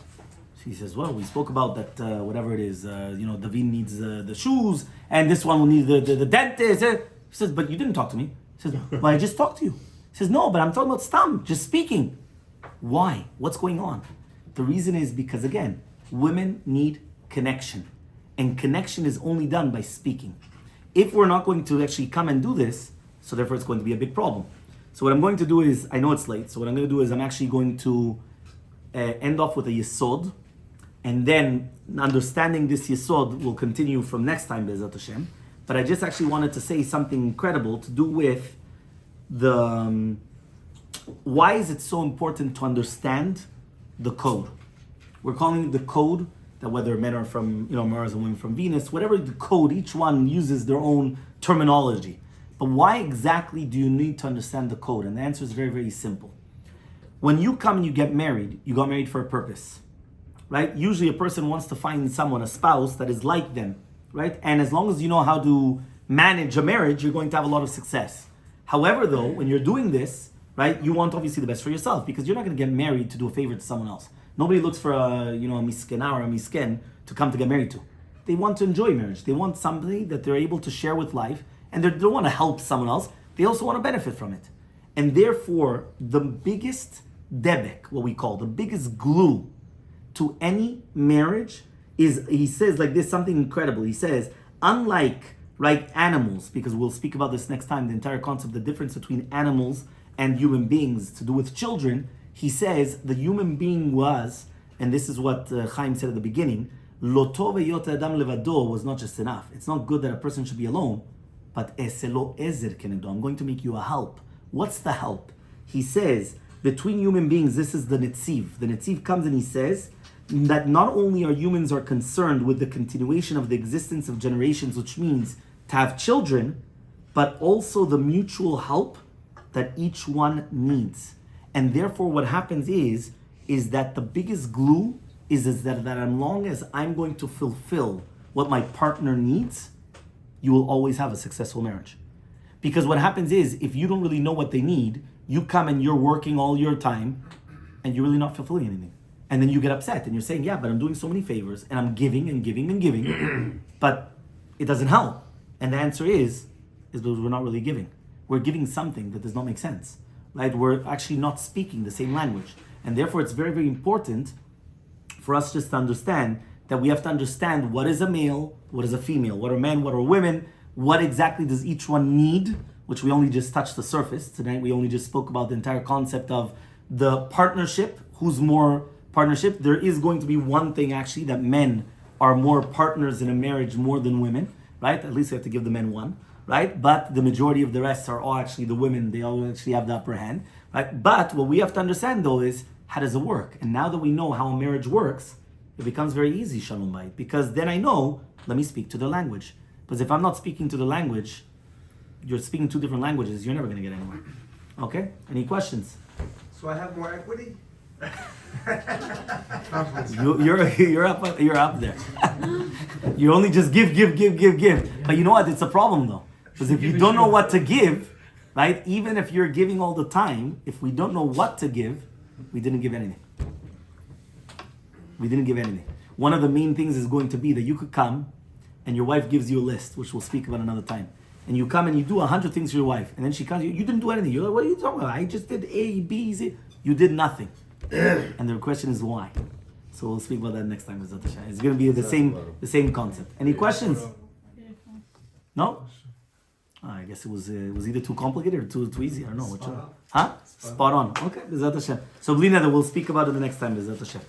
He says, well, we spoke about that, whatever it is, David needs the shoes, and this one will need the dentist. He says, but you didn't talk to me. He says, well, I just talked to you. He says, no, but I'm talking about stam, just speaking. Why? What's going on? The reason is because, again, women need connection. And connection is only done by speaking. If we're not going to actually come and do this, so therefore it's going to be a big problem. So what I'm going to do is, I know it's late, so what I'm going to do is I'm actually going to end off with a yesod, and then understanding this yesod will continue from next time, Be'ezrat Hashem. But I just actually wanted to say something incredible to do with the why is it so important to understand the code? We're calling it the code, that whether men are from Mars and women from Venus, whatever the code, each one uses their own terminology. But why exactly do you need to understand the code? And the answer is very, very simple. When you come and you get married, you got married for a purpose, right? Usually a person wants to find someone, a spouse, that is like them, right? And as long as you know how to manage a marriage, you're going to have a lot of success. However, though, when you're doing this, right, you want obviously the best for yourself, because you're not going to get married to do a favor to someone else. Nobody looks for a miskena or a misken to come to get married to. They want to enjoy marriage. They want somebody that they're able to share with life, and they don't want to help someone else. They also want to benefit from it. And therefore, the biggest debek, what we call the biggest glue to any marriage is, he says like this, something incredible. He says, unlike animals, because we'll speak about this next time, the entire concept, the difference between animals and human beings to do with children, he says the human being was, and this is what Chaim said at the beginning, lo tov heyot adam levado was not just enough. It's not good that a person should be alone, but eselo ezer kenegdo. I'm going to make you a help. What's the help? He says, between human beings, this is the netziv. The netziv comes and he says that not only are humans are concerned with the continuation of the existence of generations, which means to have children, but also the mutual help that each one needs. And therefore what happens is that the biggest glue is that as long as I'm going to fulfill what my partner needs, you will always have a successful marriage. Because what happens is, if you don't really know what they need, you come and you're working all your time and you're really not fulfilling anything. And then you get upset and you're saying, yeah, but I'm doing so many favors and I'm giving and giving and giving, but it doesn't help. And the answer is because we're not really giving. We're giving something that does not make sense, right? We're actually not speaking the same language. And therefore it's very, very important for us just to understand that we have to understand what is a male, what is a female, what are men, what are women, what exactly does each one need, which we only just touched the surface. Tonight we only just spoke about the entire concept of the partnership, who's more partnership. There is going to be one thing actually, that men are more partners in a marriage more than women, right? At least we have to give the men one, right? But the majority of the rest are all actually the women, they all actually have the upper hand. Right? But what we have to understand though is, how does it work? And now that we know how a marriage works, it becomes very easy, Shalom Bayit, because then I know, let me speak to the language. Because if I'm not speaking to the language, you're speaking two different languages, you're never going to get anywhere. Okay? Any questions? So I have more equity? You're up there. You only just give. But you know what? It's a problem though. Because if you don't know what to give, right? Even if you're giving all the time, if we don't know what to give, we didn't give anything. We didn't give anything. One of the main things is going to be that you could come and your wife gives you a list, which we'll speak about another time. And you come and you do 100 things for your wife. And then she comes, you didn't do anything. You're like, what are you talking about? I just did A, B, Z. You did nothing. And the question is why. So we'll speak about that next time. It's going to be the same concept. Any questions? No? I guess it was either too complicated or too easy. I don't know. Which one? Huh? Spot on. Okay. Bezat Hashem. So Blina, we'll speak about it the next time. Bezat Hashem.